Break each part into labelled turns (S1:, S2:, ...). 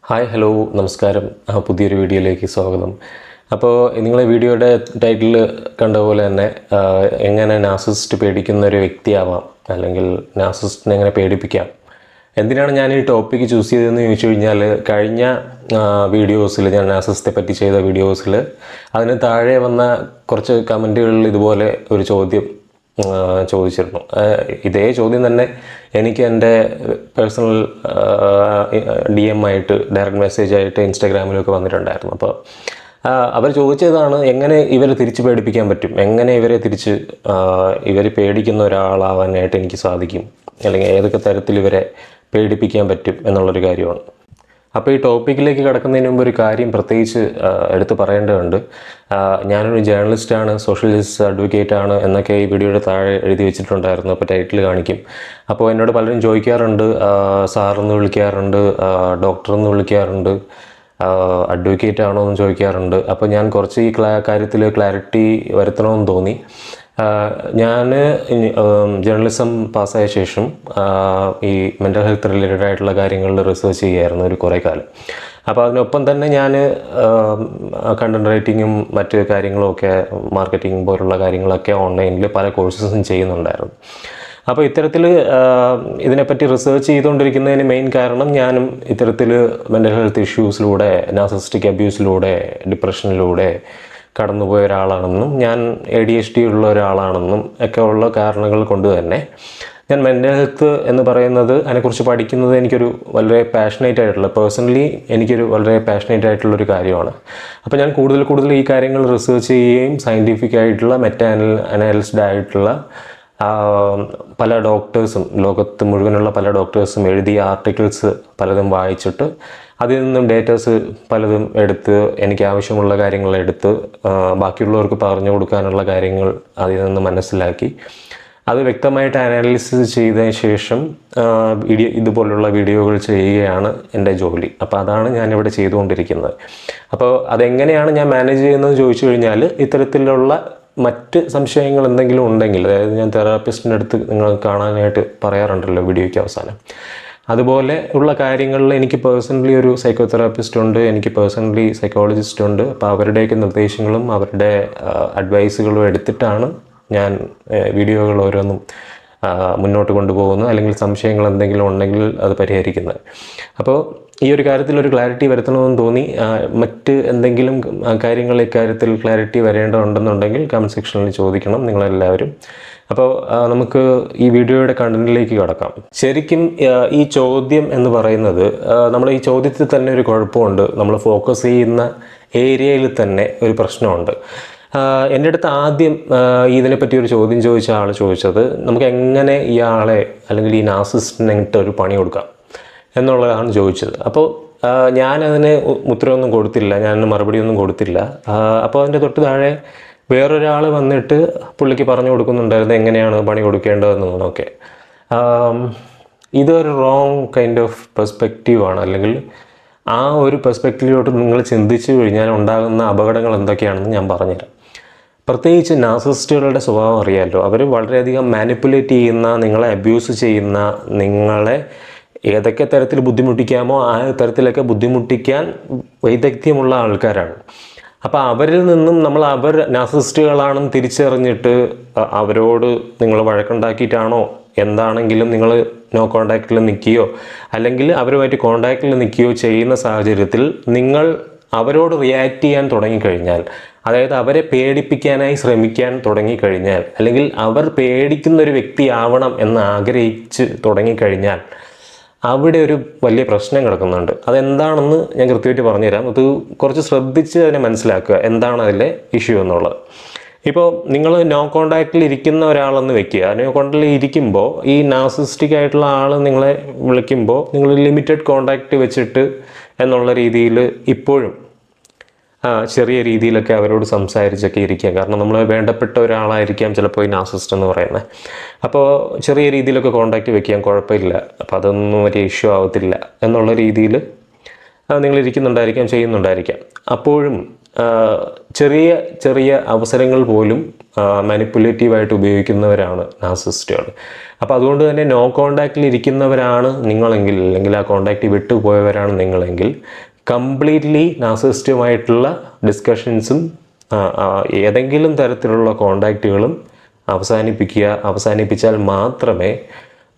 S1: Hi hello നമസ്കാരം. പുതിയൊരു വീഡിയോയിലേക്ക് സ്വാഗതം. അപ്പോൾ നിങ്ങളെ വീഡിയോയുടെ ടൈറ്റിൽ കണ്ട പോലെ തന്നെ എങ്ങനെ നാർസിസിസ്റ്റ് പേടിക്കുന്ന ഒരു വ്യക്തിയാവാം, അല്ലെങ്കിൽ നാർസിസിസ്റ്റിനെ എങ്ങനെ പേടിപ്പിക്കാം. എന്തിനാണ് ഞാൻ ഈ ടോപ്പിക്ക് ചൂസ് ചെയ്തതെന്ന് ചോദിച്ചു കഴിഞ്ഞാൽ, കഴിഞ്ഞ വീഡിയോസിൽ ഞാൻ നാർസിസിസ്റ്റെ പറ്റി ചെയ്ത വീഡിയോസിൽ അതിന് താഴെ വന്ന കുറച്ച് കമൻറ്റുകളിൽ ഇതുപോലെ ഒരു ചോദ്യം ചോദിച്ചിരുന്നു. ഇതേ ചോദ്യം തന്നെ എനിക്ക് എൻ്റെ പേഴ്സണൽ DM ആയിട്ട്, ഡയറക്റ്റ് മെസ്സേജ് ആയിട്ട് ഇൻസ്റ്റാഗ്രാമിലൊക്കെ വന്നിട്ടുണ്ടായിരുന്നു. അപ്പോൾ അവർ ചോദിച്ചതാണ്, എങ്ങനെ ഇവരെ തിരിച്ച് പേടിപ്പിക്കാൻ പറ്റും, എങ്ങനെ ഇവരെ തിരിച്ച് ഇവർ പേടിക്കുന്ന ഒരാളാവാനായിട്ട് എനിക്ക് സാധിക്കും, അല്ലെങ്കിൽ ഏതൊക്കെ തരത്തിൽ ഇവരെ പേടിപ്പിക്കാൻ പറ്റും എന്നുള്ളൊരു കാര്യമാണ്. അപ്പോൾ ഈ ടോപ്പിക്കിലേക്ക് കടക്കുന്നതിന് മുമ്പ് ഒരു കാര്യം പ്രത്യേകിച്ച് എടുത്ത് പറയേണ്ടതുണ്ട്. ഞാനൊരു ജേർണലിസ്റ്റാണ്, സോഷ്യൽ ജസ്റ്റിസ് അഡ്വക്കേറ്റാണ് എന്നൊക്കെ ഈ വീഡിയോയുടെ താഴെ എഴുതി വെച്ചിട്ടുണ്ടായിരുന്നു. അപ്പോൾ ടൈറ്റിൽ കാണിക്കും. അപ്പോൾ എന്നോട് പലരും ചോദിക്കാറുണ്ട്, സാറെന്ന് വിളിക്കാറുണ്ട്, ഡോക്ടറെന്ന് വിളിക്കാറുണ്ട്, അഡ്വക്കേറ്റ് ആണോ എന്ന് ചോദിക്കാറുണ്ട്. അപ്പോൾ ഞാൻ കുറച്ച് ഈ കാര്യത്തിൽ ക്ലാരിറ്റി വരുത്തണമെന്ന് തോന്നി. ഞാൻ ജേർണലിസം പാസ്സായ ശേഷം ഈ മെൻ്റൽ ഹെൽത്ത് റിലേറ്റഡ് ആയിട്ടുള്ള കാര്യങ്ങളിൽ റിസർച്ച് ചെയ്യുമായിരുന്നു ഒരു കുറേ കാലം. അപ്പോൾ അതിനൊപ്പം തന്നെ ഞാൻ കണ്ടൻറ് റൈറ്റിങ്ങും മറ്റ് കാര്യങ്ങളുമൊക്കെ, മാർക്കറ്റിംഗ് പോലുള്ള കാര്യങ്ങളൊക്കെ ഓൺലൈനിൽ പല കോഴ്സസും ചെയ്യുന്നുണ്ടായിരുന്നു. അപ്പോൾ ഇത്തരത്തിൽ ഇതിനെപ്പറ്റി റിസർച്ച് ചെയ്തുകൊണ്ടിരിക്കുന്നതിന് മെയിൻ കാരണം, ഞാനും ഇത്തരത്തിൽ മെൻ്റൽ ഹെൽത്ത് ഇഷ്യൂസിലൂടെ, നാർസിസിസ്റ്റിക് അബ്യൂസിലൂടെ, ഡിപ്രഷനിലൂടെ കടന്നുപോയ ഒരാളാണെന്നും ഞാൻ ADHD ഉള്ള ഒരാളാണെന്നും ഒക്കെ ഉള്ള കാരണങ്ങൾ കൊണ്ട് തന്നെ ഞാൻ മെൻ്റൽ ഹെൽത്ത് എന്ന് പറയുന്നത്, അതിനെക്കുറിച്ച് പഠിക്കുന്നത് എനിക്കൊരു വളരെ പാഷനേറ്റ് ആയിട്ടുള്ള, പേഴ്സണലി എനിക്കൊരു വളരെ പാഷനേറ്റ് ആയിട്ടുള്ളൊരു കാര്യമാണ്. അപ്പോൾ ഞാൻ കൂടുതൽ ഈ കാര്യങ്ങൾ റിസർച്ച് ചെയ്യുകയും സയൻറ്റിഫിക് ആയിട്ടുള്ള അനാലിസ്ഡ് ആയിട്ടുള്ള പല ഡോക്ടേഴ്സും, ലോകത്ത് മുഴുവനുള്ള പല ഡോക്ടേഴ്സും എഴുതിയ ആർട്ടിക്കിൾസ് പലതും വായിച്ചിട്ട് അതിൽ നിന്നും ഡേറ്റാസ് പലതും എടുത്ത്, എനിക്ക് ആവശ്യമുള്ള കാര്യങ്ങൾ എടുത്ത് ബാക്കിയുള്ളവർക്ക് പറഞ്ഞു കൊടുക്കാനുള്ള കാര്യങ്ങൾ അതിൽ നിന്ന് മനസ്സിലാക്കി അത് വ്യക്തമായിട്ട് അനാലിസിസ് ചെയ്തതിന് ശേഷം ഇതുപോലുള്ള വീഡിയോകൾ ചെയ്യുകയാണ് എൻ്റെ ജോലി. അപ്പോൾ അതാണ് ഞാനിവിടെ ചെയ്തുകൊണ്ടിരിക്കുന്നത്. അപ്പോൾ അതെങ്ങനെയാണ് ഞാൻ മാനേജ് ചെയ്യുന്നതെന്ന് ചോദിച്ചു കഴിഞ്ഞാൽ, ഇത്തരത്തിലുള്ള മറ്റ് സംശയങ്ങൾ എന്തെങ്കിലും ഉണ്ടെങ്കിൽ, അതായത് ഞാൻ തെറാപ്പിസ്റ്റിൻ്റെ അടുത്ത് നിങ്ങൾ കാണാനായിട്ട് പറയാറുണ്ടല്ലോ വീഡിയോയ്ക്ക് അവസാനം, അതുപോലെ ഉള്ള കാര്യങ്ങളിൽ എനിക്ക് പേഴ്സണലി ഒരു സൈക്കോ തെറാപ്പിസ്റ്റ് ഉണ്ട്, എനിക്ക് പേഴ്സണലി സൈക്കോളജിസ്റ്റ് ഉണ്ട്. അപ്പോൾ അവരുടെയൊക്കെ നിർദ്ദേശങ്ങളും അവരുടെ അഡ്വൈസുകളും എടുത്തിട്ടാണ് ഞാൻ വീഡിയോകൾ ഓരോന്നും മുന്നോട്ട് കൊണ്ടുപോകുന്നത്, അല്ലെങ്കിൽ സംശയങ്ങൾ എന്തെങ്കിലും ഉണ്ടെങ്കിൽ അത് പരിഹരിക്കുന്നത്. അപ്പോൾ ഈ ഒരു കാര്യത്തിൽ ഒരു ക്ലാരിറ്റി വരുത്തണമെന്ന് തോന്നി. മറ്റ് എന്തെങ്കിലും കാര്യങ്ങൾ ഇക്കാര്യത്തിൽ ക്ലാരിറ്റി വരേണ്ടതുണ്ടെന്നുണ്ടെങ്കിൽ കമൻറ്റ് സെക്ഷനിൽ ചോദിക്കണം നിങ്ങളെല്ലാവരും. അപ്പോൾ നമുക്ക് ഈ വീഡിയോയുടെ കണ്ടന്റിലേക്ക് കടക്കാം. ശരിക്കും ഈ ചോദ്യം എന്ന് പറയുന്നത്, നമ്മൾ ഈ ചോദ്യത്തിൽ തന്നെ ഒരു കുഴപ്പമുണ്ട്. നമ്മൾ ഫോക്കസ് ചെയ്യുന്ന ഏരിയയിൽ തന്നെ ഒരു പ്രശ്നമുണ്ട്. എൻ്റെ അടുത്ത് ആദ്യം ഇതിനെപ്പറ്റി ഒരു ചോദ്യം ചോദിച്ച ആൾ ചോദിച്ചത്, നമുക്ക് എങ്ങനെ ഇയാളെ, അല്ലെങ്കിൽ ഈ നാർസിസിസ്റ്റിനെ ഒരു പണി കൊടുക്കാം എന്നുള്ളതാണ് ചോദിച്ചത്. അപ്പോൾ ഞാനതിന് ഉത്തരവൊന്നും കൊടുത്തില്ല, ഞാൻ മറുപടിയൊന്നും കൊടുത്തില്ല. അപ്പോൾ അതിൻ്റെ തൊട്ട് താഴെ വേറൊരാൾ വന്നിട്ട് പുള്ളിക്ക് പറഞ്ഞു കൊടുക്കുന്നുണ്ടായിരുന്നു എങ്ങനെയാണ് പണി കൊടുക്കേണ്ടതെന്നൊക്കെ. ഇതൊരു റോങ് കൈൻഡ് ഓഫ് പെർസ്പെക്റ്റീവാണ്. അല്ലെങ്കിൽ ആ ഒരു പെർസ്പെക്റ്റീവിലോട്ട് നിങ്ങൾ ചിന്തിച്ചു കഴിഞ്ഞാൽ ഉണ്ടാകുന്ന അപകടങ്ങൾ എന്തൊക്കെയാണെന്ന് ഞാൻ പറഞ്ഞുതരാം. പ്രത്യേകിച്ച് നാർസിസിസ്റ്റുകളുടെ സ്വഭാവം അറിയാമല്ലോ. അവർ വളരെയധികം മാനിപ്പുലേറ്റ് ചെയ്യുന്ന, നിങ്ങളെ അബ്യൂസ് ചെയ്യുന്ന, നിങ്ങളെ ഏതൊക്കെ തരത്തിൽ ബുദ്ധിമുട്ടിക്കാമോ ആ തരത്തിലൊക്കെ ബുദ്ധിമുട്ടിക്കാൻ വൈദഗ്ധ്യമുള്ള ആൾക്കാരാണ്. അപ്പോൾ അവരിൽ നിന്നും നമ്മൾ അവർ നാർസിസിസ്റ്റുകളാണെന്ന് തിരിച്ചറിഞ്ഞിട്ട് അവരോട് നിങ്ങൾ വഴക്കുണ്ടാക്കിയിട്ടാണോ എന്താണെങ്കിലും നിങ്ങൾ നോ കോണ്ടാക്റ്റിൽ നിൽക്കുകയോ അല്ലെങ്കിൽ അവരുമായിട്ട് കോണ്ടാക്റ്റിൽ നിൽക്കുകയോ ചെയ്യുന്ന സാഹചര്യത്തിൽ നിങ്ങൾ അവരോട് റിയാക്ട് ചെയ്യാൻ തുടങ്ങിക്കഴിഞ്ഞാൽ, അതായത് അവരെ പേടിപ്പിക്കാനായി ശ്രമിക്കാൻ തുടങ്ങിക്കഴിഞ്ഞാൽ, അല്ലെങ്കിൽ അവർ പേടിക്കുന്നൊരു വ്യക്തിയാവണം എന്ന് ആഗ്രഹിച്ച് തുടങ്ങിക്കഴിഞ്ഞാൽ അവിടെ ഒരു വലിയ പ്രശ്നം കിടക്കുന്നുണ്ട്. അതെന്താണെന്ന് ഞാൻ കൃത്യമായിട്ട് പറഞ്ഞുതരാം. അത് കുറച്ച് ശ്രദ്ധിച്ച് അതിനെ മനസ്സിലാക്കുക, എന്താണ് അതിലെ ഇഷ്യൂ എന്നുള്ളത്. ഇപ്പോൾ നിങ്ങൾ നോ കോണ്ടാക്റ്റിൽ ഇരിക്കുന്ന ഒരാളെന്ന് വെക്കുക. നോ കോണ്ടാക്റ്റിൽ ഇരിക്കുമ്പോൾ ഈ നാർസിസിസ്റ്റിക് ആയിട്ടുള്ള ആൾ നിങ്ങളെ വിളിക്കുമ്പോൾ നിങ്ങൾ ലിമിറ്റഡ് കോണ്ടാക്റ്റ് വെച്ചിട്ട് എന്നുള്ള രീതിയിൽ ഇപ്പോഴും ചെറിയ രീതിയിലൊക്കെ അവരോട് സംസാരിച്ചൊക്കെ ഇരിക്കുക. കാരണം നമ്മൾ വേണ്ടപ്പെട്ട ഒരാളായിരിക്കാം ചിലപ്പോൾ ഈ നാർസിസിസ്റ്റ് എന്ന് പറയുന്നത്. അപ്പോൾ ചെറിയ രീതിയിലൊക്കെ കോണ്ടാക്റ്റ് വെക്കാൻ കുഴപ്പമില്ല, അപ്പോൾ അതൊന്നും വലിയ ഇഷ്യൂ ആവത്തില്ല എന്നുള്ള രീതിയിൽ നിങ്ങൾ ഇരിക്കുന്നുണ്ടായിരിക്കാം, ചെയ്യുന്നുണ്ടായിരിക്കാം. അപ്പോഴും ചെറിയ അവസരങ്ങൾ പോലും മാനിപ്പുലേറ്റീവായിട്ട് ഉപയോഗിക്കുന്നവരാണ് നാർസിസ്റ്റുകൾ. അപ്പോൾ അതുകൊണ്ട് തന്നെ നോ കോണ്ടാക്റ്റിൽ ഇരിക്കുന്നവരാണ് നിങ്ങളെങ്കിൽ, അല്ലെങ്കിൽ ആ കോണ്ടാക്റ്റ് വിട്ടുപോയവരാണ് നിങ്ങളെങ്കിൽ, കംപ്ലീറ്റ്ലി നാർസിസ്റ്റുമായിട്ടുള്ള ഡിസ്കഷൻസും ഏതെങ്കിലും തരത്തിലുള്ള കോണ്ടാക്റ്റുകളും അവസാനിപ്പിച്ചാൽ മാത്രമേ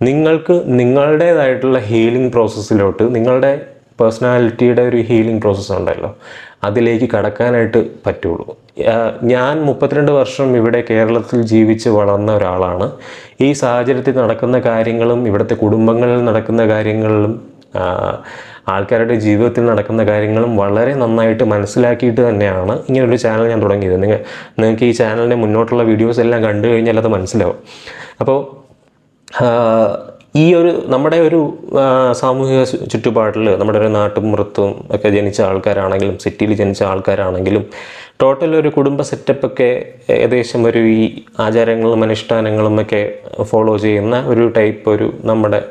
S1: നിങ്ങൾക്ക് നിങ്ങളുടേതായിട്ടുള്ള ഹീലിംഗ് പ്രോസസ്സിലോട്ട്, നിങ്ങളുടെ പേഴ്സണാലിറ്റിയുടെ ഒരു ഹീലിംഗ് പ്രോസസ്സ് ഉണ്ടല്ലോ, അതിലേക്ക് കടക്കാനായിട്ട് പറ്റുള്ളൂ. ഞാൻ 32 വർഷം ഇവിടെ കേരളത്തിൽ ജീവിച്ച് വളർന്ന ഒരാളാണ്. ഈ സാഹചര്യത്തിൽ നടക്കുന്ന കാര്യങ്ങളും ഇവിടുത്തെ കുടുംബങ്ങളിൽ നടക്കുന്ന കാര്യങ്ങളിലും ആൾക്കാരുടെ ജീവിതത്തിൽ നടക്കുന്ന കാര്യങ്ങളും വളരെ നന്നായിട്ട് മനസ്സിലാക്കിയിട്ട് തന്നെയാണ് ഇങ്ങനൊരു ചാനൽ ഞാൻ തുടങ്ങിയത്. നിങ്ങൾക്ക് ഈ ചാനലിൻ്റെ മുന്നോട്ടുള്ള വീഡിയോസ് എല്ലാം കണ്ടു കഴിഞ്ഞാൽ അത് മനസ്സിലാവും. അപ്പോൾ ഈ നമ്മുടെ ഒരു സാമൂഹിക ചുറ്റുപാടിൽ, നമ്മുടെ ഒരു നാട്ടുമ്പുറത്തും ഒക്കെ ജനിച്ച ആൾക്കാരാണെങ്കിലും സിറ്റിയിൽ ജനിച്ച ആൾക്കാരാണെങ്കിലും ടോട്ടൽ ഒരു കുടുംബ സെറ്റപ്പൊക്കെ ഏകദേശം ഈ ആചാരങ്ങളും അനുഷ്ഠാനങ്ങളും ഒക്കെ ഫോളോ ചെയ്യുന്ന ഒരു ടൈപ്പ് നമ്മുടെ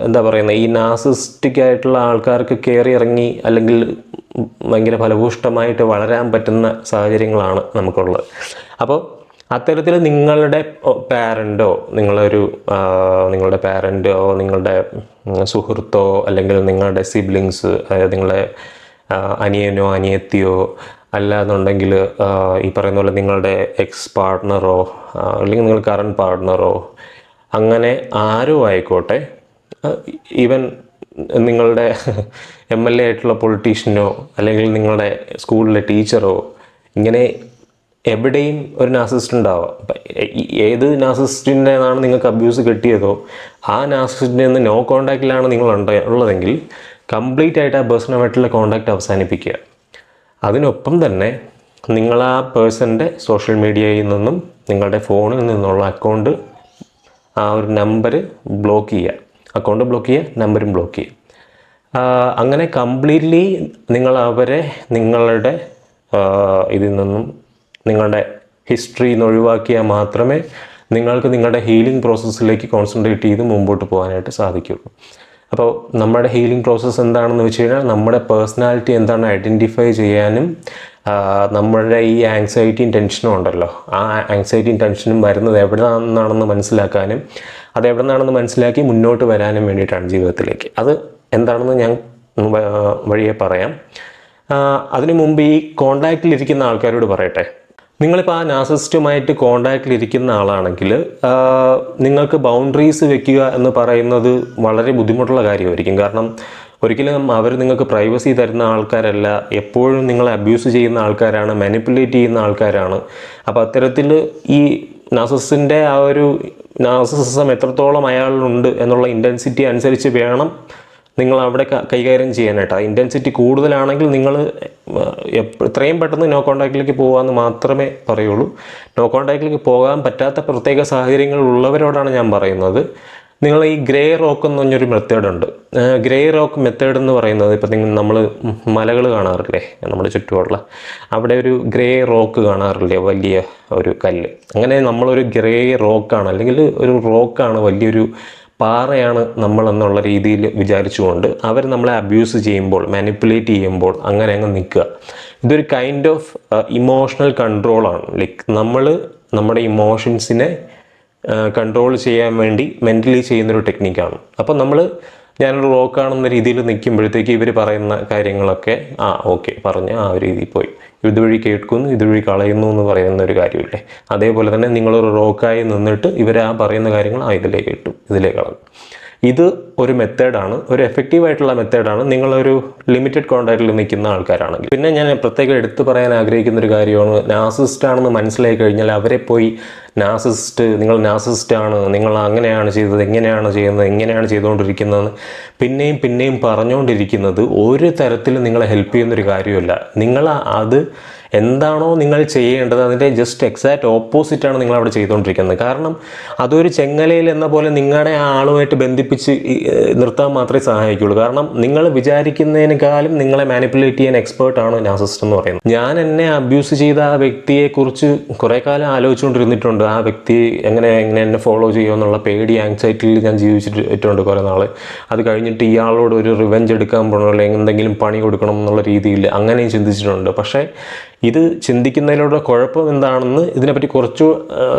S1: എന്താ പറയുന്നത്, ഈ നാർസിസ്റ്റിക് ആയിട്ടുള്ള ആൾക്കാർക്ക് കയറി ഇറങ്ങി അല്ലെങ്കിൽ ഭയങ്കര ഫലഭൂഷ്ടമായിട്ട് വളരാൻ പറ്റുന്ന സാഹചര്യങ്ങളാണ് നമുക്കുള്ളത്. അപ്പോൾ അത്തരത്തിൽ നിങ്ങളുടെ പാരൻറ്റോ, നിങ്ങളുടെ സുഹൃത്തോ, അല്ലെങ്കിൽ നിങ്ങളുടെ സിബ്ലിങ്സ്, അതായത് നിങ്ങളുടെ അനിയനോ അനിയത്തിയോ, അല്ലാന്നുണ്ടെങ്കിൽ ഈ പറയുന്ന പോലെ നിങ്ങളുടെ എക്സ് പാർട്ട്ണറോ അല്ലെങ്കിൽ നിങ്ങളുടെ കറണ്ട് പാർട്ട്ണറോ, അങ്ങനെ ആരോ ആയിക്കോട്ടെ, ഈവൻ നിങ്ങളുടെ MLA ആയിട്ടുള്ള പൊളിറ്റീഷ്യനോ അല്ലെങ്കിൽ നിങ്ങളുടെ സ്കൂളിലെ ടീച്ചറോ, ഇങ്ങനെ എവിടെയും ഒരു നാർസിസ്റ്റ് ഉണ്ടാവാം. ഏത് നാർസിസ്റ്റിൻ്റെതാണ് നിങ്ങൾക്ക് അബ്യൂസ് കിട്ടിയതോ ആ നാർസിസ്റ്റിൻ്റെ നിന്ന് നോ കോണ്ടാക്റ്റിലാണ് നിങ്ങൾ ഉള്ളതെങ്കിൽ കംപ്ലീറ്റ് ആയിട്ട് ആ പേഴ്സണുമായിട്ടുള്ള കോണ്ടാക്റ്റ് അവസാനിപ്പിക്കുക. അതിനൊപ്പം തന്നെ നിങ്ങൾ ആ പേഴ്സൻ്റെ സോഷ്യൽ മീഡിയയിൽ നിന്നും നിങ്ങളുടെ ഫോണിൽ നിന്നുള്ള അക്കൗണ്ട്, ആ ഒരു നമ്പർ ബ്ലോക്ക് ചെയ്യുക. അക്കൗണ്ട് ബ്ലോക്ക് ചെയ്യുക, നമ്പറും ബ്ലോക്ക് ചെയ്യുക. അങ്ങനെ കംപ്ലീറ്റ്ലി നിങ്ങൾ അവരെ നിങ്ങളുടെ ഇതിൽ നിന്നും, നിങ്ങളുടെ ഹിസ്റ്ററിയിൽ നിന്ന് ഒഴിവാക്കിയാൽ മാത്രമേ നിങ്ങൾക്ക് നിങ്ങളുടെ ഹീലിംഗ് പ്രോസസ്സിലേക്ക് കോൺസെൻട്രേറ്റ് ചെയ്ത് മുമ്പോട്ട് പോകാനായിട്ട് സാധിക്കുള്ളൂ. അപ്പോൾ നമ്മുടെ ഹീലിംഗ് പ്രോസസ്സ് എന്താണെന്ന് വെച്ച് കഴിഞ്ഞാൽ, നമ്മുടെ പേഴ്സണാലിറ്റി എന്താണെന്ന് ഐഡൻറ്റിഫൈ ചെയ്യാനും, നമ്മളുടെ ഈ ആങ്സൈറ്റിയും ടെൻഷനും ഉണ്ടല്ലോ, ആ ആങ്സൈറ്റിയും ടെൻഷനും വരുന്നത് എവിടെ നിന്നാണെന്ന് മനസ്സിലാക്കാനും, അതെവിടെ നിന്നാണെന്ന് മനസ്സിലാക്കി മുന്നോട്ട് വരാനും വേണ്ടിയിട്ടാണ് ജീവിതത്തിലേക്ക്. അത് എന്താണെന്ന് ഞാൻ വഴിയെ പറയാം. അതിനു മുമ്പ് ഈ കോണ്ടാക്റ്റിലിരിക്കുന്ന ആൾക്കാരോട് പറയട്ടെ, നിങ്ങളിപ്പോൾ ആ നാർസിസ്റ്റുമായിട്ട് കോണ്ടാക്റ്റിലിരിക്കുന്ന ആളാണെങ്കിൽ നിങ്ങൾക്ക് ബൗണ്ടറീസ് വെക്കുക എന്ന് പറയുന്നത് വളരെ ബുദ്ധിമുട്ടുള്ള കാര്യമായിരിക്കും. കാരണം ഒരിക്കലും അവർ നിങ്ങൾക്ക് പ്രൈവസി തരുന്ന ആൾക്കാരല്ല, എപ്പോഴും നിങ്ങളെ അബ്യൂസ് ചെയ്യുന്ന ആൾക്കാരാണ്, മാനിപ്പുലേറ്റ് ചെയ്യുന്ന ആൾക്കാരാണ്. അപ്പോൾ അത്തരത്തിൽ ഈ നാർസിസ്റ്റിൻ്റെ ആ ഒരു നാർസിസിസം എത്രത്തോളം അയാളിലുണ്ട് എന്നുള്ള ഇൻറ്റൻസിറ്റി അനുസരിച്ച് വേണം നിങ്ങൾ അവിടെ കൈകാര്യം ചെയ്യാനായിട്ട്. ആ ഇൻറ്റൻസിറ്റി കൂടുതലാണെങ്കിൽ നിങ്ങൾ എത്രയും പെട്ടെന്ന് നോ കോണ്ടാക്റ്റിലേക്ക് പോകാമെന്ന് മാത്രമേ പറയുള്ളൂ. നോ കോണ്ടാക്റ്റിലേക്ക് പോകാൻ പറ്റാത്ത പ്രത്യേക സാഹചര്യങ്ങളുള്ളവരോടാണ് ഞാൻ പറയുന്നത്, നിങ്ങൾ ഈ ഗ്രേ റോക്ക് എന്ന് പറഞ്ഞൊരു മെത്തേഡുണ്ട്. ഗ്രേ റോക്ക് മെത്തേഡ് എന്ന് പറയുന്നത്, ഇപ്പം നമ്മൾ മലകൾ കാണാറില്ലേ നമ്മുടെ ചുറ്റുമുള്ള, അവിടെ ഒരു ഗ്രേ റോക്ക് കാണാറില്ലേ, വലിയ ഒരു കല്ല്. അങ്ങനെ നമ്മളൊരു ഗ്രേ റോക്കാണ്, അല്ലെങ്കിൽ ഒരു റോക്കാണ്, വലിയൊരു പാറയാണ് നമ്മളെന്നുള്ള രീതിയിൽ വിചാരിച്ചുകൊണ്ട് അവർ നമ്മളെ അബ്യൂസ് ചെയ്യുമ്പോൾ, മാനിപ്പുലേറ്റ് ചെയ്യുമ്പോൾ അങ്ങനെ അങ്ങ് നിൽക്കുക. ഇതൊരു കൈൻഡ് ഓഫ് ഇമോഷണൽ കൺട്രോളാണ്. ലൈക്ക് നമ്മുടെ ഇമോഷൻസിനെ കൺട്രോൾ ചെയ്യാൻ വേണ്ടി മെൻ്റലി ചെയ്യുന്നൊരു ടെക്നിക്കാണ്. അപ്പം ഞാനൊരു റോക്കാണെന്ന രീതിയിൽ നിൽക്കുമ്പോഴത്തേക്ക് ഇവർ പറയുന്ന കാര്യങ്ങളൊക്കെ ഓക്കെ പറഞ്ഞ് ആ ഒരു രീതിയിൽ പോയി, ഇതുവഴി കേൾക്കുന്നു ഇതുവഴി കളയുന്നു എന്ന് പറയുന്ന ഒരു കാര്യമില്ലേ, അതേപോലെ തന്നെ നിങ്ങളൊരു റോക്കായി നിന്നിട്ട് ഇവർ ആ പറയുന്ന കാര്യങ്ങൾ ഇതിലേക്ക് ഇട്ടു, ഇതിലേക്ക് കളഞ്ഞു. ഇത് ഒരു മെത്തേഡാണ്, ഒരു എഫക്റ്റീവായിട്ടുള്ള മെത്തേഡാണ് നിങ്ങളൊരു ലിമിറ്റഡ് കോണ്ടാക്റ്റിൽ നിൽക്കുന്ന ആൾക്കാരാണെങ്കിൽ. പിന്നെ ഞാൻ പ്രത്യേകം എടുത്തു പറയാൻ ആഗ്രഹിക്കുന്ന ഒരു കാര്യമാണ്, നാർസിസ്റ്റ് ആണെന്ന് മനസ്സിലായി കഴിഞ്ഞാൽ അവരെ പോയി നിങ്ങൾ നാർസിസ്റ്റാണ്, നിങ്ങൾ അങ്ങനെയാണ് ചെയ്തത്, എങ്ങനെയാണ് ചെയ്യുന്നത്, എങ്ങനെയാണ് ചെയ്തുകൊണ്ടിരിക്കുന്നതെന്ന് പിന്നെയും പറഞ്ഞുകൊണ്ടിരിക്കുന്നത് ഒരു തരത്തിലും നിങ്ങളെ ഹെൽപ്പ് ചെയ്യുന്നൊരു കാര്യമല്ല. അത് എന്താണോ നിങ്ങൾ ചെയ്യേണ്ടത് അതിൻ്റെ ജസ്റ്റ് എക്സാക്റ്റ് ഓപ്പോസിറ്റാണ് നിങ്ങൾ അവിടെ ചെയ്തുകൊണ്ടിരിക്കുന്നത്. കാരണം അതൊരു ചെങ്ങലയിൽ എന്ന പോലെ നിങ്ങളുടെ ആ ആളുമായിട്ട് ബന്ധിപ്പിച്ച് നിർത്താൻ മാത്രമേ സഹായിക്കുള്ളൂ. കാരണം നിങ്ങൾ വിചാരിക്കുന്നതിനേക്കാളും നിങ്ങളെ മാനിപ്പുലേറ്റ് ചെയ്യാൻ എക്സ്പേർട്ടാണ് നാർസിസ്റ്റ് എന്ന് പറയുന്നത്. ഞാൻ എന്നെ അബ്യൂസ് ചെയ്ത ആ വ്യക്തിയെക്കുറിച്ച് കുറേ കാലം ആലോചിച്ചുകൊണ്ടിരുന്നിട്ടുണ്ട്. ആ വ്യക്തി എങ്ങനെ എന്നെ ഫോളോ ചെയ്യുമെന്നുള്ള പേടി, ആങ്സൈറ്റിയിൽ ഞാൻ ജീവിച്ചിട്ടുണ്ട് കുറേ നാൾ. അത് കഴിഞ്ഞിട്ട് ഇയാളോട് ഒരു റിവെഞ്ച് എടുക്കാൻ പോകണം, അല്ലെങ്കിൽ എന്തെങ്കിലും പണി കൊടുക്കണം എന്നുള്ള രീതിയിൽ അങ്ങനെയും ചിന്തിച്ചിട്ടുണ്ട്. പക്ഷേ ഇത് ചിന്തിക്കുന്നതിലൂടെ കുഴപ്പം എന്താണെന്ന് ഇതിനെപ്പറ്റി കുറച്ച്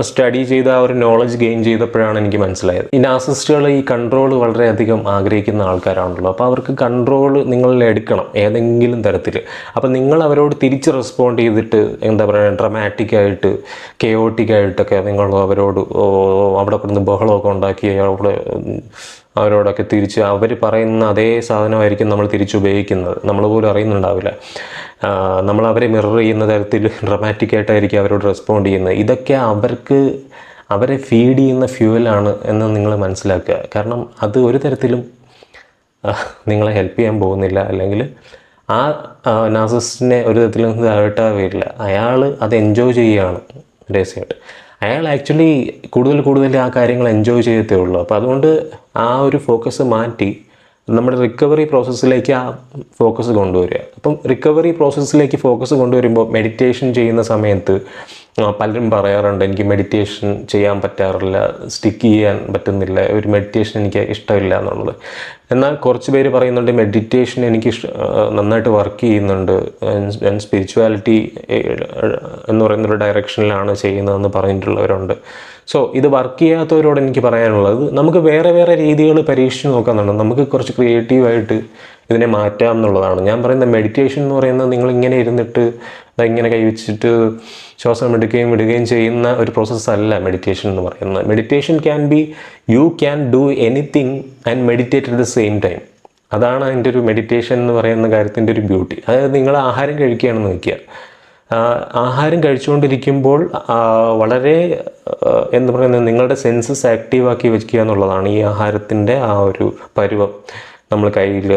S1: സ്റ്റഡി ചെയ്ത് ആ ഒരു നോളജ് ഗെയിൻ ചെയ്തപ്പോഴാണ് എനിക്ക് മനസ്സിലായത്. ഈ നാർസിസ്റ്റുകൾ ഈ കൺട്രോൾ വളരെയധികം ആഗ്രഹിക്കുന്ന ആൾക്കാരാണല്ലോ. അപ്പോൾ അവർക്ക് കൺട്രോൾ നിങ്ങളിൽ എടുക്കണം ഏതെങ്കിലും തരത്തിൽ. അപ്പോൾ നിങ്ങൾ അവരോട് തിരിച്ച് റെസ്പോണ്ട് ചെയ്തിട്ട് എന്താ പറയുക, ഡ്രമാറ്റിക്കായിട്ട് കെയോട്ടിക്കായിട്ടൊക്കെ നിങ്ങൾ അവരോട് അവിടെ കിടന്ന് ബഹളമൊക്കെ ഉണ്ടാക്കി അവരോടൊക്കെ തിരിച്ച് അവർ പറയുന്ന അതേ സാധനമായിരിക്കും നമ്മൾ തിരിച്ചുപയോഗിക്കുന്നത്. നമ്മൾ പോലും അറിയുന്നുണ്ടാവില്ല. നമ്മൾ അവരെ മിറർ ചെയ്യുന്ന തരത്തിൽ ഡ്രമാറ്റിക്കായിട്ടായിരിക്കും അവരോട് റെസ്പോണ്ട് ചെയ്യുന്നത്. ഇതൊക്കെ അവരെ ഫീഡ് ചെയ്യുന്ന ഫ്യൂവലാണ് എന്ന് നിങ്ങൾ മനസ്സിലാക്കുക. കാരണം അത് ഒരു തരത്തിലും നിങ്ങളെ ഹെൽപ്പ് ചെയ്യാൻ പോകുന്നില്ല. അല്ലെങ്കിൽ ആ നാർസിസ്റ്റിനെ ഒരു തരത്തിലും താഴ്ത്താവില്ല. അയാൾ അത് എൻജോയ് ചെയ്യുകയാണ് രഹസ്യമായിട്ട്. അയാൾ ആക്ച്വലി കൂടുതൽ ആ കാര്യങ്ങൾ എൻജോയ് ചെയ്യത്തേ ഉള്ളൂ. അപ്പോൾ അതുകൊണ്ട് ആ ഒരു ഫോക്കസ് മാറ്റി നമ്മുടെ റിക്കവറി പ്രോസസ്സിലേക്ക് ആ ഫോക്കസ് കൊണ്ടുവരിക. അപ്പം റിക്കവറി പ്രോസസ്സിലേക്ക് ഫോക്കസ് കൊണ്ടുവരുമ്പോൾ മെഡിറ്റേഷൻ ചെയ്യുന്ന സമയത്ത് പലരും പറയാറുണ്ട്, എനിക്ക് മെഡിറ്റേഷൻ ചെയ്യാൻ പറ്റാറില്ല, സ്റ്റിക്ക് ചെയ്യാൻ പറ്റുന്നില്ല, ഒരു മെഡിറ്റേഷൻ എനിക്ക് ഇഷ്ടമില്ല എന്നുള്ളത്. എന്നാൽ കുറച്ച് പേര് പറയുന്നുണ്ട് മെഡിറ്റേഷൻ എനിക്ക് നന്നായിട്ട് വർക്ക് ചെയ്യുന്നുണ്ട്, ഞാൻ സ്പിരിച്വാലിറ്റി എന്ന് പറയുന്നൊരു ഡയറക്ഷനിലാണ് ചെയ്യുന്നതെന്ന് പറഞ്ഞിട്ടുള്ളവരുണ്ട്. സോ ഇത് വർക്ക് ചെയ്യാത്തവരോട് എനിക്ക് പറയാനുള്ളത്, നമുക്ക് വേറെ രീതികൾ പരീക്ഷിച്ച് നോക്കാന്നുണ്ട്. നമുക്ക് കുറച്ച് ക്രിയേറ്റീവായിട്ട് ഇതിനെ മാറ്റാം എന്നുള്ളതാണ് ഞാൻ പറയുന്നത്. മെഡിറ്റേഷൻ എന്ന് പറയുന്നത് നിങ്ങളിങ്ങനെ ഇരുന്നിട്ട് ഇങ്ങനെ കൈവച്ചിട്ട് ശ്വാസം എടുക്കുകയും വിടുകയും ചെയ്യുന്ന ഒരു പ്രോസസ്സല്ല മെഡിറ്റേഷൻ എന്ന് പറയുന്നത്. Meditation you can do anything and meditate at the same time. അതാണ് അതിൻ്റെ ഒരു മെഡിറ്റേഷൻ എന്ന് പറയുന്ന കാര്യത്തിൻ്റെ ഒരു ബ്യൂട്ടി. അതായത് നിങ്ങൾ ആഹാരം കഴിക്കുകയാണെന്ന് വയ്ക്കുക, ആഹാരം കഴിച്ചുകൊണ്ടിരിക്കുമ്പോൾ വളരെ എന്താ പറയുന്നത്, നിങ്ങളുടെ സെൻസസ് ആക്റ്റീവാക്കി വയ്ക്കുക എന്നുള്ളതാണ് ഈ ആഹാരത്തിൻ്റെ ആ ഒരു പരുവം. നമ്മൾ കയ്യിൽ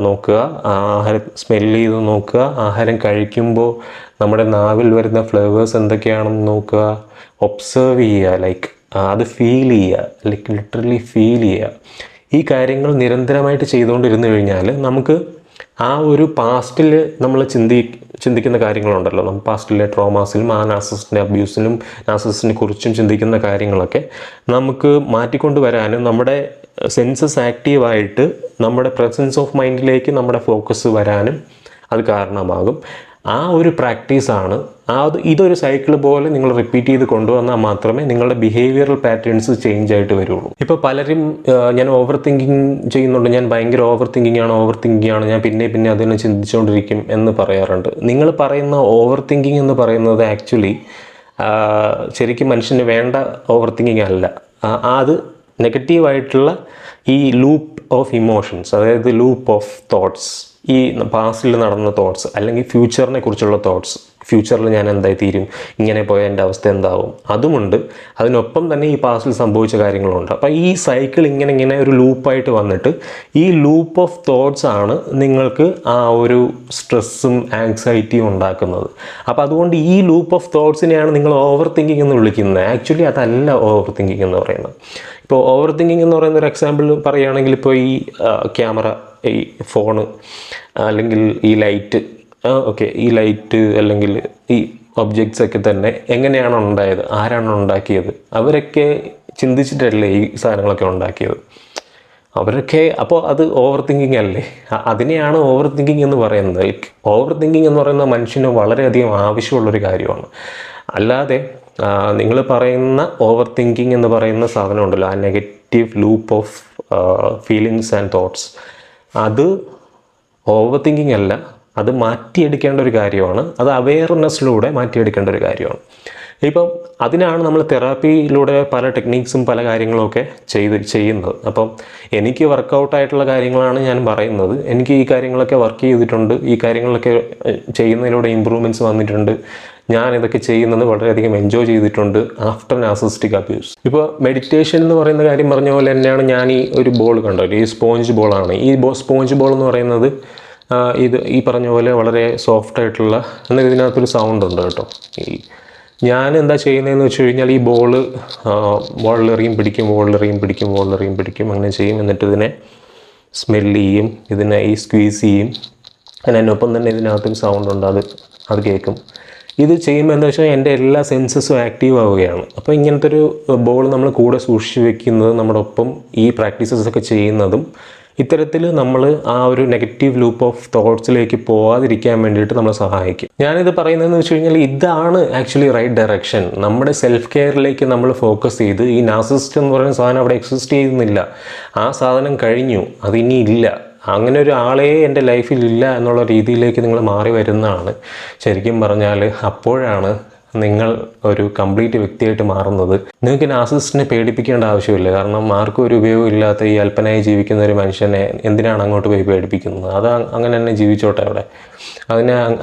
S1: നോക്കുക, ആഹാരം സ്മെല്ല് ചെയ്ത് നോക്കുക, ആഹാരം കഴിക്കുമ്പോൾ നമ്മുടെ നാവിൽ വരുന്ന ഫ്ലേവേഴ്സ് എന്തൊക്കെയാണെന്ന് നോക്കുക, ഒബ്സർവ് ചെയ്യുക, അത് ഫീൽ ചെയ്യുക, ലിറ്ററലി ഫീൽ ചെയ്യുക. ഈ കാര്യങ്ങൾ നിരന്തരമായിട്ട് ചെയ്തുകൊണ്ടിരുന്നു കഴിഞ്ഞാൽ നമുക്ക് ആ ഒരു പാസ്റ്റിൽ നമ്മൾ ചിന്തിക്കുന്ന കാര്യങ്ങളുണ്ടല്ലോ, നമ്മൾ പാസ്റ്റിലെ ട്രോമാസിലും ആ നാർസിസ്റ്റിൻ്റെ അബ്യൂസിനും നാർസിസ്റ്റിനെ കുറിച്ചും ചിന്തിക്കുന്ന കാര്യങ്ങളൊക്കെ നമുക്ക് മാറ്റിക്കൊണ്ട് വരാനും നമ്മുടെ സെൻസസ് ആക്റ്റീവായിട്ട് നമ്മുടെ പ്രസൻസ് ഓഫ് മൈൻഡിലേക്ക് നമ്മുടെ ഫോക്കസ് വരാനും അത് കാരണമാകും. ആ ഒരു പ്രാക്ടീസാണ്. ഇതൊരു സൈക്കിൾ പോലെ നിങ്ങൾ റിപ്പീറ്റ് ചെയ്ത് കൊണ്ടുവന്നാൽ മാത്രമേ നിങ്ങളുടെ ബിഹേവിയറൽ പാറ്റേൺസ് ചേഞ്ച് ആയിട്ട് വരുള്ളൂ. ഇപ്പോൾ പലരും ഞാൻ ഓവർ തിങ്കിങ് ചെയ്യുന്നുണ്ട്, ഞാൻ ഭയങ്കര ഓവർ തിങ്കിങ് ആണ്, ഞാൻ പിന്നെ അതിനെ ചിന്തിച്ചുകൊണ്ടിരിക്കും എന്ന് പറയാറുണ്ട്. നിങ്ങൾ പറയുന്ന ഓവർ തിങ്കിങ് എന്ന് പറയുന്നത് ആക്ച്വലി ശരിക്കും മനുഷ്യന് വേണ്ട ഓവർ തിങ്കിങ് അല്ല. അത് നെഗറ്റീവായിട്ടുള്ള ഈ ലൂപ്പ് ഓഫ് ഇമോഷൻസ്, അതായത് ലൂപ്പ് ഓഫ് തോട്ട്സ്, ഈ പാസ്റ്റിൽ നടന്ന തോട്ട്സ് അല്ലെങ്കിൽ ഫ്യൂച്ചറിനെ കുറിച്ചുള്ള തോട്ട്സ്, ഫ്യൂച്ചറിൽ ഞാൻ എന്തായി തീരും, ഇങ്ങനെ പോയാൽ എൻ്റെ അവസ്ഥ എന്താവും, അതുമുണ്ട്. അതിനൊപ്പം തന്നെ ഈ പാസ്റ്റിൽ സംഭവിച്ച കാര്യങ്ങളുണ്ട്. അപ്പോൾ ഈ സൈക്കിൾ ഇങ്ങനെ ഒരു ലൂപ്പായിട്ട് വന്നിട്ട് ഈ ലൂപ്പ് ഓഫ് തോട്ട്സ് ആണ് നിങ്ങൾക്ക് ആ ഒരു സ്ട്രെസ്സും ആങ്സൈറ്റിയും ഉണ്ടാക്കുന്നത്. അപ്പോൾ അതുകൊണ്ട് ഈ ലൂപ്പ് ഓഫ് തോട്ട്സിനെയാണ് നിങ്ങൾ ഓവർ തിങ്കിങ് എന്ന് വിളിക്കുന്നത്. ആക്ച്വലി അതല്ല ഓവർ തിങ്കിങ് എന്ന് പറയുന്നത്. ഇപ്പോൾ ഓവർ തിങ്കിങ് എന്ന് പറയുന്ന ഒരു എക്സാമ്പിൾ പറയുകയാണെങ്കിൽ, ഇപ്പോൾ ഈ ക്യാമറ, ഈ ഫോണ്, അല്ലെങ്കിൽ ഈ ലൈറ്റ്, ഈ ലൈറ്റ് അല്ലെങ്കിൽ ഈ ഒബ്ജക്ട്സ് ഒക്കെ തന്നെ എങ്ങനെയാണ് ഉണ്ടായത്, ആരാണ് ഉണ്ടാക്കിയത്, അവരൊക്കെ ചിന്തിച്ചിട്ടല്ലേ ഈ സാധനങ്ങളൊക്കെ ഉണ്ടാക്കിയത് അവരൊക്കെ. അപ്പോൾ അത് ഓവർ തിങ്കിങ് അല്ലേ? അതിനെയാണ് ഓവർ തിങ്കിങ് എന്ന് പറയുന്നത്. ഓവർ തിങ്കിങ് എന്ന് പറയുന്നത് മനുഷ്യന് വളരെയധികം ആവശ്യമുള്ളൊരു കാര്യമാണ്. അല്ലാതെ നിങ്ങൾ പറയുന്ന ഓവർ തിങ്കിങ് എന്ന് പറയുന്ന സാധനം ഉണ്ടല്ലോ, ആ negative loop of feelings and thoughts, അത് ഓവർ തിങ്കിങ് അല്ല, അത് മാറ്റിയെടുക്കേണ്ട ഒരു കാര്യമാണ്. അത് അവെയർനെസ്സിലൂടെ മാറ്റിയെടുക്കേണ്ട ഒരു കാര്യമാണ്. ഇപ്പം അതിനാണ് നമ്മൾ തെറാപ്പിയിലൂടെ പല ടെക്നീക്സും പല കാര്യങ്ങളുമൊക്കെ ചെയ്യുന്നത്. അപ്പം എനിക്ക് വർക്കൗട്ടായിട്ടുള്ള കാര്യങ്ങളാണ് ഞാൻ പറയുന്നത്. എനിക്ക് ഈ കാര്യങ്ങളൊക്കെ വർക്ക് ചെയ്തിട്ടുണ്ട്, ഈ കാര്യങ്ങളൊക്കെ ചെയ്യുന്നതിലൂടെ ഇമ്പ്രൂവ്മെൻറ്റ്സ് വന്നിട്ടുണ്ട്. ഞാൻ ഇതൊക്കെ ചെയ്യുന്നത് വളരെയധികം എൻജോയ് ചെയ്തിട്ടുണ്ട് ആഫ്റ്റർ നാർസിസിസ്റ്റിക് അബ്യൂസ്. ഇപ്പോൾ മെഡിറ്റേഷൻ എന്ന് പറയുന്ന കാര്യം പറഞ്ഞ പോലെ തന്നെയാണ് ഞാൻ ഈ ഒരു ബോൾ കണ്ടത്. ഈ സ്പോഞ്ച് ബോളാണ്. ഈ സ്പോഞ്ച് ബോൾ എന്ന് പറയുന്നത് ഇത് ഈ പറഞ്ഞ പോലെ വളരെ സോഫ്റ്റായിട്ടുള്ള, എന്നാൽ ഇതിനകത്തൊരു സൗണ്ട് ഉണ്ട് കേട്ടോ. ഞാൻ എന്താ ചെയ്യുന്നതെന്ന് വെച്ച് കഴിഞ്ഞാൽ ഈ ബോളിലെറിയും പിടിക്കും അങ്ങനെ ചെയ്യും. എന്നിട്ട് ഇതിനെ സ്മെല്ല് ചെയ്യും, ഇതിനെ ഈ സ്ക്വീസ് ചെയ്യും. അതിനൊപ്പം തന്നെ ഇതിനകത്തൊരു സൗണ്ട് ഉണ്ട്, അത് കേൾക്കും. ഇത് ചെയ്യുമ്പോൾ എന്താ വെച്ചാൽ എൻ്റെ എല്ലാ സെൻസസും ആക്റ്റീവ് ആവുകയാണ്. അപ്പോൾ ഇങ്ങനത്തെ ഒരു ബോൾ നമ്മൾ കൂടെ സൂക്ഷിച്ച് വെക്കുന്നത് നമ്മുടെ ഒപ്പം ഈ പ്രാക്ടീസസ് ഒക്കെ ചെയ്യുന്നതും ഇത്തരത്തിൽ നമ്മൾ ആ ഒരു നെഗറ്റീവ് ലൂപ്പ് ഓഫ് തോട്ട്സിലേക്ക് പോകാതിരിക്കാൻ വേണ്ടിയിട്ട് നമ്മളെ സഹായിക്കും. ഞാനിത് പറയുന്നതെന്ന് വെച്ച് കഴിഞ്ഞാൽ ഇതാണ് ആക്ച്വലി റൈറ്റ് ഡയറക്ഷൻ. നമ്മുടെ സെൽഫ് കെയറിലേക്ക് നമ്മൾ ഫോക്കസ് ചെയ്ത് ഈ നാർസിസിസ്റ്റ് എന്ന് പറയുന്ന സാധനം അവിടെ എക്സിസ്റ്റ് ചെയ്യുന്നില്ല, ആ സാധനം കഴിഞ്ഞു, അതിനി ഇല്ല, അങ്ങനെ ഒരു ആളെ എൻ്റെ ലൈഫിലില്ല എന്നുള്ള രീതിയിലേക്ക് നിങ്ങൾ മാറി വരുന്നതാണ് ശരിക്കും പറഞ്ഞാൽ. അപ്പോഴാണ് നിങ്ങൾ ഒരു കംപ്ലീറ്റ് വ്യക്തിയായിട്ട് മാറുന്നത്. നിങ്ങൾക്ക് നാർസിസിസ്റ്റിനെ പേടിപ്പിക്കേണ്ട ആവശ്യമില്ല. കാരണം ആർക്കും ഒരു ഉപയോഗം ഇല്ലാത്ത ഈ അല്പനായി ജീവിക്കുന്ന ഒരു മനുഷ്യനെ എന്തിനാണ് അങ്ങോട്ട് പോയി പേടിപ്പിക്കുന്നത്? അത് അങ്ങനെ തന്നെ ജീവിച്ചോട്ടെ അവിടെ,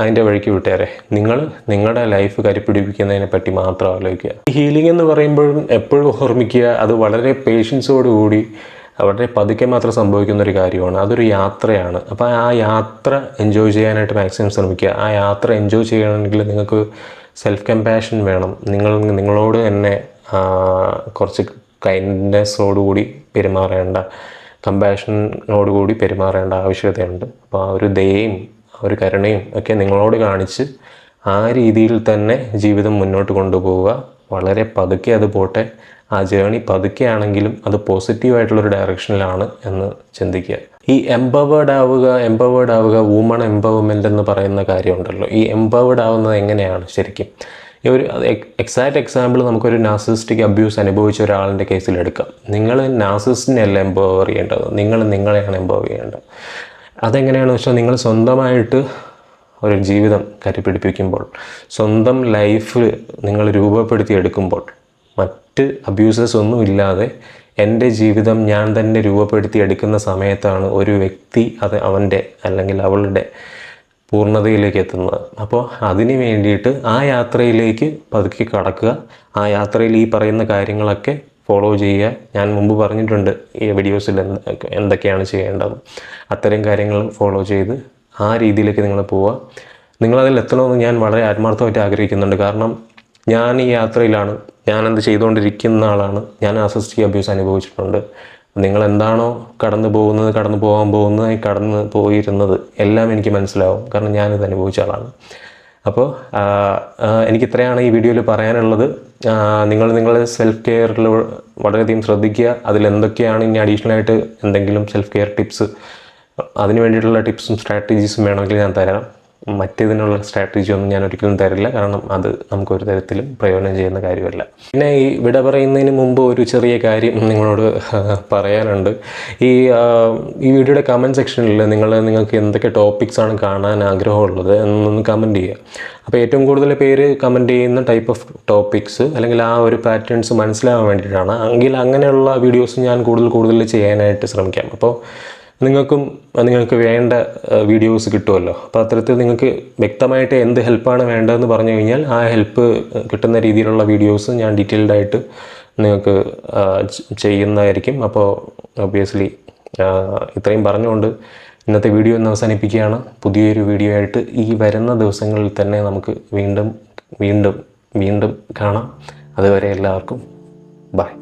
S1: അതിൻ്റെ വഴിക്ക് വിട്ടേരെ. നിങ്ങൾ നിങ്ങളുടെ ലൈഫ് കരിപ്പിടിപ്പിക്കുന്നതിനെ പറ്റി മാത്രം ആലോചിക്കുക. ഈ ഹീലിംഗ് എന്ന് പറയുമ്പോഴും എപ്പോഴും ഓർമ്മിക്കുക, അത് വളരെ പേഷ്യൻസോടുകൂടി വളരെ പതുക്കെ മാത്രം സംഭവിക്കുന്ന ഒരു കാര്യമാണ്. അതൊരു യാത്രയാണ്. അപ്പോൾ ആ യാത്ര എൻജോയ് ചെയ്യാനായിട്ട് മാക്സിമം ശ്രമിക്കുക. ആ യാത്ര എൻജോയ് ചെയ്യണമെങ്കിൽ നിങ്ങൾക്ക് സെൽഫ് കമ്പാഷൻ വേണം. നിങ്ങളോട് തന്നെ കുറച്ച് കൈൻഡ്നെസ്സോടുകൂടി പെരുമാറേണ്ട, കമ്പാഷനോടുകൂടി പെരുമാറേണ്ട ആവശ്യകതയുണ്ട്. അപ്പോൾ ആ ഒരു ദയയും ആ ഒരു കരുണയും ഒക്കെ നിങ്ങളോട് കാണിച്ച് ആ രീതിയിൽ തന്നെ ജീവിതം മുന്നോട്ട് കൊണ്ടുപോവുക. വളരെ പതുക്കെ അത് പോട്ടെ. ആ ജേണി പതുക്കെ ആണെങ്കിലും അത് പോസിറ്റീവായിട്ടുള്ളൊരു ഡയറക്ഷനിലാണ് എന്ന് ചിന്തിക്കുക. ഈ എംപവേർഡ് ആവുക വുമൺ എംപവർമെൻ്റ് എന്ന് പറയുന്ന കാര്യമുണ്ടല്ലോ. ഈ എംപവേർഡ് ആവുന്നത് എങ്ങനെയാണ് ശരിക്കും? ഈ ഒരു എക്സാക്റ്റ് എക്സാമ്പിൾ നമുക്കൊരു നാർസിസിസ്റ്റിക് അബ്യൂസ് അനുഭവിച്ച ഒരാളിൻ്റെ കേസിലെടുക്കാം. നിങ്ങൾ നാർസിസ്റ്റിനെയല്ല എംപവർ ചെയ്യേണ്ടത്, നിങ്ങളെയാണ് എംപവർ ചെയ്യേണ്ടത്. അതെങ്ങനെയാണെന്ന് വെച്ചാൽ നിങ്ങൾ സ്വന്തമായിട്ട് ഒരു ജീവിതം കരുപിടിപ്പിക്കുമ്പോൾ, സ്വന്തം ലൈഫ് നിങ്ങൾ രൂപപ്പെടുത്തി എടുക്കുമ്പോൾ, മറ്റ് അബ്യൂസസ് ഒന്നും ഇല്ലാതെ എൻ്റെ ജീവിതം ഞാൻ തന്നെ രൂപപ്പെടുത്തി എടുക്കുന്ന സമയത്താണ് ഒരു വ്യക്തി അത് അവൻ്റെ അല്ലെങ്കിൽ അവളുടെ പൂർണ്ണതയിലേക്ക് എത്തുന്നത്. അപ്പോൾ അതിന് വേണ്ടിയിട്ട് ആ യാത്രയിലേക്ക് പതുക്കെ കടക്കുക. ആ യാത്രയിൽ ഈ പറയുന്ന കാര്യങ്ങളൊക്കെ ഫോളോ ചെയ്യുക. ഞാൻ മുമ്പ് പറഞ്ഞിട്ടുണ്ട് ഈ വീഡിയോസിൽ എന്തൊക്കെയാണ് ചെയ്യേണ്ടത്. അത്തരം കാര്യങ്ങൾ ഫോളോ ചെയ്ത് ആ രീതിയിലേക്ക് നിങ്ങൾ പോവുക. നിങ്ങളതിൽ എത്തണമെന്ന് ഞാൻ വളരെ ആത്മാർത്ഥമായിട്ട് ആഗ്രഹിക്കുന്നുണ്ട്. കാരണം ഞാൻ ഈ യാത്രയിലാണ്, ഞാനെന്ത് ചെയ്തുകൊണ്ടിരിക്കുന്ന ആളാണ്. ഞാൻ നാർസിസിസ്റ്റിക് അബ്യൂസ് അനുഭവിച്ചിട്ടുണ്ട്. നിങ്ങളെന്താണോ കടന്നു പോയിരുന്നത് എല്ലാം എനിക്ക് മനസ്സിലാവും. കാരണം ഞാനിത് അനുഭവിച്ച ആളാണ്. അപ്പോൾ എനിക്കിത്രയാണ് ഈ വീഡിയോയിൽ പറയാനുള്ളത്. നിങ്ങൾ നിങ്ങളുടെ സെൽഫ് കെയറിൽ വളരെയധികം ശ്രദ്ധിക്കുക. അതിലെന്തൊക്കെയാണ് ഇനി അഡീഷണലായിട്ട് എന്തെങ്കിലും സെൽഫ് കെയർ ടിപ്സ്, അതിന് വേണ്ടിയിട്ടുള്ള ടിപ്സും സ്ട്രാറ്റജീസും വേണമെങ്കിൽ ഞാൻ തരാം. മറ്റേതിനുള്ള സ്ട്രാറ്റജി ഒന്നും ഞാൻ ഒരിക്കലും തരില്ല. കാരണം അത് നമുക്കൊരു തരത്തിലും പ്രയോജനം ചെയ്യുന്ന കാര്യമല്ല. പിന്നെ ഈ വിട പറയുന്നതിന് മുമ്പ് ഒരു ചെറിയ കാര്യം നിങ്ങളോട് പറയാനുണ്ട്. ഈ വീഡിയോയുടെ കമൻറ്റ് സെക്ഷനിൽ നിങ്ങൾക്ക് എന്തൊക്കെ ടോപ്പിക്സാണ് കാണാൻ ആഗ്രഹമുള്ളത് എന്നൊന്ന് കമൻറ്റ് ചെയ്യുക. അപ്പോൾ ഏറ്റവും കൂടുതൽ പേര് കമൻറ്റ് ചെയ്യുന്ന ടൈപ്പ് ഓഫ് ടോപ്പിക്സ് അല്ലെങ്കിൽ ആ ഒരു പാറ്റേൺസ് മനസ്സിലാവാൻ വേണ്ടിയിട്ടാണ്. എങ്കിൽ അങ്ങനെയുള്ള വീഡിയോസ് ഞാൻ കൂടുതൽ ചെയ്യാനായിട്ട് ശ്രമിക്കാം. അപ്പോൾ നിങ്ങൾക്ക് വേണ്ട വീഡിയോസ് കിട്ടുമല്ലോ. അപ്പോൾ അത്തരത്തിൽ നിങ്ങൾക്ക് വ്യക്തമായിട്ട് എന്ത് ഹെൽപ്പാണ് വേണ്ടതെന്ന് പറഞ്ഞു കഴിഞ്ഞാൽ ആ ഹെൽപ്പ് കിട്ടുന്ന രീതിയിലുള്ള വീഡിയോസ് ഞാൻ ഡീറ്റെയിൽഡായിട്ട് നിങ്ങൾക്ക് ചെയ്യുന്നതായിരിക്കും. അപ്പോൾ ഒബ്വിയസ്ലി ഇത്രയും പറഞ്ഞുകൊണ്ട് ഇന്നത്തെ വീഡിയോ ഒന്ന് അവസാനിപ്പിക്കുകയാണ്. പുതിയൊരു വീഡിയോ ആയിട്ട് ഈ വരുന്ന ദിവസങ്ങളിൽ തന്നെ നമുക്ക് വീണ്ടും കാണാം. അതുവരെ എല്ലാവർക്കും ബൈ.